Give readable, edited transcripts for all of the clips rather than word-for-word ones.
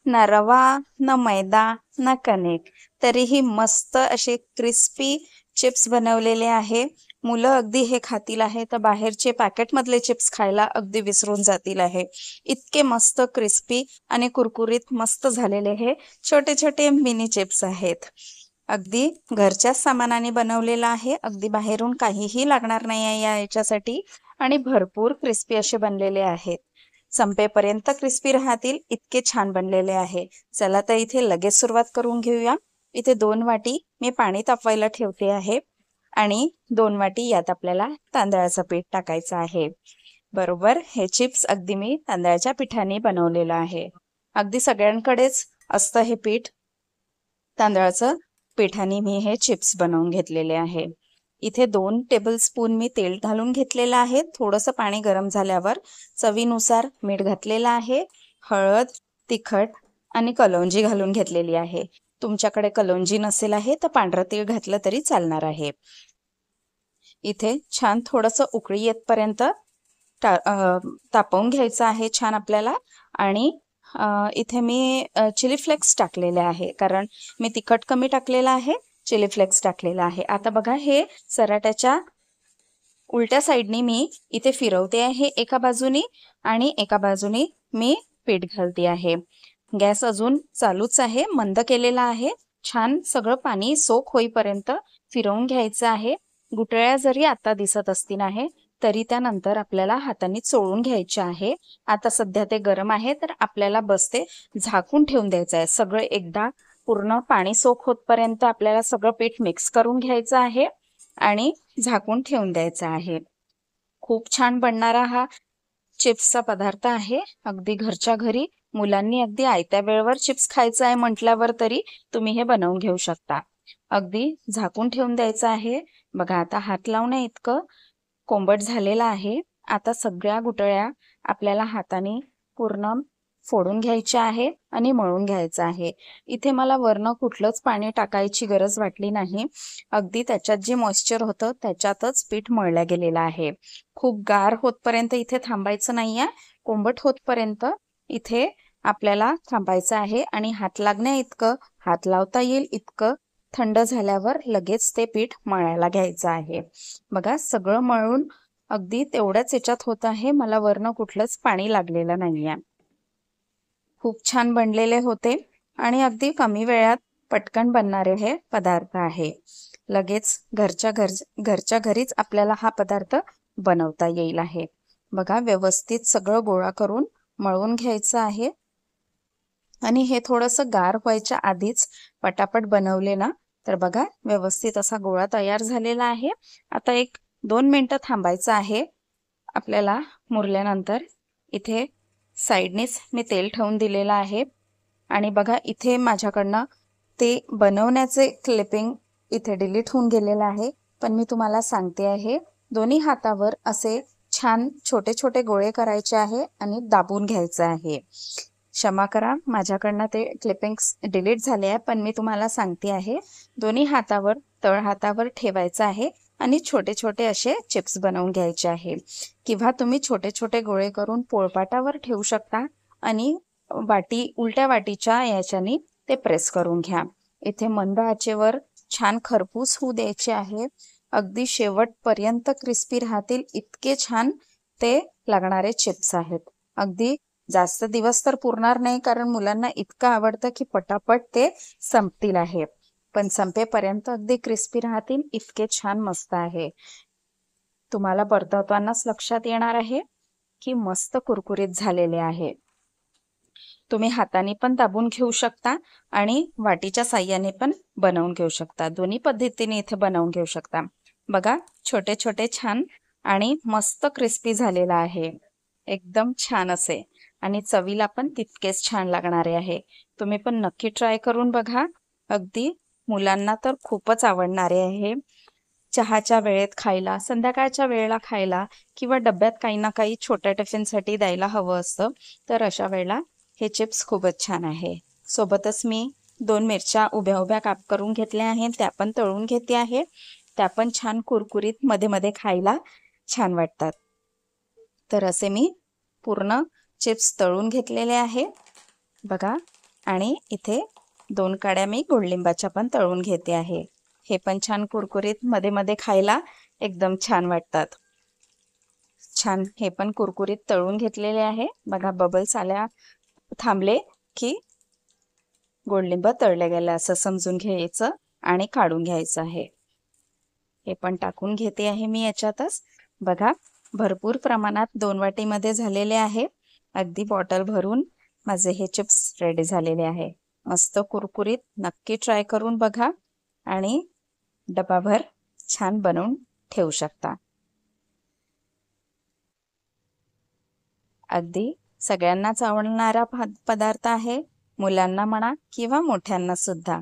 ना रवा, ना मैदा, ना कणिक, तरीही मस्त असे क्रिस्पी चिप्स बनवलेले आहे. मुलं अगदी हे खातील आहे तर बाहेरचे पॅकेटमधले चिप्स खायला अगदी विसरून जातील आहे. इतके मस्त क्रिस्पी आणि कुरकुरीत मस्त झालेले हे छोटे छोटे मिनी चिप्स आहेत. अगदी घरच्याच सामानाने बनवलेला आहे. अगदी बाहेरून काहीही लागणार नाही आहे याच्यासाठी आणि भरपूर क्रिस्पी असे बनलेले आहेत. संपेपर्यंत क्रिस्पी राहतील इतके छान बनलेले आहे. चला तर इथे लगेच सुरुवात करून घेऊया. इथे 2 वाटी मी पाणी तापवायला ठेवते आहे आणि 2 वाटी यात आपल्याला तांदळाचं पीठ टाकायचं आहे. बरोबर हे चिप्स अगदी मी तांदळाच्या पिठाने बनवलेलं आहे. अगदी सगळ्यांकडेच असतं हे पीठ. तांदळाचं पिठाने मी हे चिप्स बनवून घेतलेले आहे. इथे 2 टेबलस्पून मी तेल घालून घेतलेलं आहे. थोडंसं पाणी गरम झाल्यावर चवीनुसार मीठ घातलेलं आहे. हळद, तिखट आणि कलौंजी घालून घेतलेली आहे. तुमच्याकडे कलौंजी नसेल आहे तर पांढरं तीळ घातलं तरी चालणार आहे. इथे छान थोडंसं उकळी येतपर्यंत तापवून घ्यायचं आहे छान आपल्याला. आणि इथे मी चिली फ्लेक्स टाकलेले आहे कारण मी तिखट कमी टाकलेलं आहे, चिली फ्लेक्स टाकलेला आहे. आता बघा हे सराट्याच्या उलट्या साईडनी मी इथे फिरवते आहे एका बाजूनी आणि एका बाजूनी मी पीठ घालते आहे. गॅस अजून चालूच आहे, मंद केलेला आहे. छान सगळं पाणी सोक होईपर्यंत फिरवून घ्यायचं आहे. गुठळ्या जरी आता दिसत असतील आहे तरी त्यानंतर आपल्याला हाताने चोळून घ्यायचे आहे. आता सध्या ते गरम आहे तर आपल्याला बस ते झाकून ठेवून द्यायचं आहे. सगळं एकदा पूर्ण पाणी सोक होतपर्यंत आपल्याला सगळं पीठ मिक्स करून घ्यायचं आहे आणि झाकून ठेवून द्यायचा आहे. खूप छान बनणारा हा चिप्सचा पदार्थ आहे. अगदी घरच्या घरी मुलांनी अगदी आयत्या वेळेवर चिप्स खायचं आहे म्हटल्यावर तरी तुम्ही हे बनवून घेऊ शकता. अगदी झाकून ठेवून द्यायचं आहे. बघा आता हात लावण्या इतकं कोंबट झालेला आहे. आता सगळ्या गुटळ्या आपल्याला हाताने पूर्ण फोडून घ्यायच्या आहे आणि मळून घ्यायचं आहे. इथे मला वरनं कुठलंच पाणी टाकायची गरज वाटली नाही. अगदी त्याच्यात जे मॉइश्चर होतं त्याच्यातच पीठ मळलं गेलेलं आहे. खूप गार होतपर्यंत इथे थांबायचं नाही आहे. कोंबट होतपर्यंत इथे आपल्याला थांबायचं आहे आणि हात लागण्या इतकं, हात लावता येईल इतकं थंड झाल्यावर लगेच ते पीठ मळायला घ्यायचं आहे. बघा सगळं मळून अगदी तेवढ्याच याच्यात होत आहे. मला वरनं कुठलंच पाणी लागलेलं नाही आहे. खूप छान बनलेले होते आणि अगदी कमी वेळात पटकन बनणारे हे पदार्थ आहे. लगेच घरच्या घरीच आपल्याला हा पदार्थ बनवता येईल आहे. बघा व्यवस्थित सगळं गोळा करून मळून घ्यायचं आहे आणि हे थोडंसं गार व्हायच्या आधीच पटापट बनवले ना तर बघा व्यवस्थित असा गोळा तयार झालेला आहे. आता 1-2 मिनिटं थांबायचं आहे आपल्याला मुरल्यानंतर. इथे साईडनेच मी तेल ठेवून दिलेलं आहे आणि बघा इथे माझ्याकडनं ते बनवण्याचे क्लिपिंग इथे डिलीट होऊन गेलेलं आहे. पण मी तुम्हाला सांगते आहे दोन्ही हातावर असे छान छोटे छोटे गोळे करायचे आहे आणि दाबून घ्यायचं आहे. क्षमा करा माझ्याकडनं ते क्लिपिंग्स डिलीट झाले आहे पण मी तुम्हाला सांगते आहे दोन्ही हातावर तळ हातावर ठेवायचं आहे आणि छोटे छोटे असे चिप्स बनवून घ्यायचे आहे. किंवा तुम्ही छोटे छोटे गोळे करून पोळपाटावर ठेवू शकता आणि उलट्या वाटीच्या याच्याने ते प्रेस करून घ्या. इथे मंद आचेवर छान खरपूस होऊ द्यायचे आहे. अगदी शेवटपर्यंत क्रिस्पी राहतील इतके छान ते लागणारे चिप्स आहेत. अगदी जास्त दिवस तर पुरणार नाही कारण मुलांना इतकं आवडतं की पटापट ते संपतील आहे. पण संपेपर्यंत अगदी क्रिस्पी राहतील इतके छान मस्त आहे. तुम्हाला परतवतानाच लक्षात येणार आहे की मस्त कुरकुरीत झालेले आहे. तुम्ही हाताने पण दाबून घेऊ शकता आणि वाटीच्या साह्याने पण बनवून घेऊ शकता. दोन्ही पद्धतीने इथे बनवून घेऊ शकता. बघा छोटे छोटे छान आणि मस्त क्रिस्पी झालेला आहे. एकदम छान असे आणि चवीला पण तितकेच छान लागणारे आहे. तुम्ही पण नक्की ट्राय करून बघा. अगदी मुलांना तर खूपच आवडणारे आहे. चहाच्या वेळेत खायला, संध्याकाळच्या वेळेला खायला किंवा डब्यात काही ना काही छोट्या टिफिनसाठी द्यायला हवं असतं तर अशा वेळेला हे चिप्स खूपच छान आहे. सोबतच मी 2 मिरच्या उभ्या उभ्या काप करून घेतल्या आहेत, त्या पण तळून घेते आहे. त्या पण छान कुरकुरीत मध्ये मध्ये खायला छान वाटतात. तर असे मी पूर्ण चिप्स तळून घेतलेले आहे. बघा आणि इथे 2 काड्या मी गोडलिंबाच्या पण तळून घेते आहे. हे पण छान कुरकुरीत मध्ये मध्ये खायला एकदम छान वाटतात. छान हे पण कुरकुरीत तळून घेतलेले आहे. बघा बबल्स आल्या थांबले की गोडलिंब तळले गेले असं समजून घ्यायचं आणि काढून घ्यायचं आहे. हे पण टाकून घेते आहे मी याच्यातच. बघा भरपूर प्रमाणात 2 वाटीमध्ये झालेले आहे. अगदी बॉटल भरून माझे हे चिप्स रेडी झालेले आहे. मस्त कुरकुरीत नक्की ट्राय करून बघा आणि डबाभर छान बनवून ठेवू शकता. अगदी सगळ्यांनाच आवडणारा पदार्थ आहे. मुलांना म्हणा किंवा मोठ्यांना सुद्धा.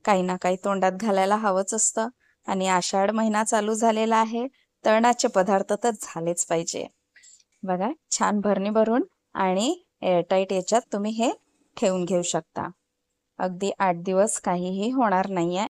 काही ना काही तोंडात घालायला हवंच असतं आणि आषाढ महिना चालू झालेला आहे. तळणाचे पदार्थ तर झालेच पाहिजे. बघा छान भरणी भरून आणि एअरटाईट याच्यात तुम्ही हे ठेवून घेऊ शकता. अगदी 8 दिवस काहीही होणार नाहीये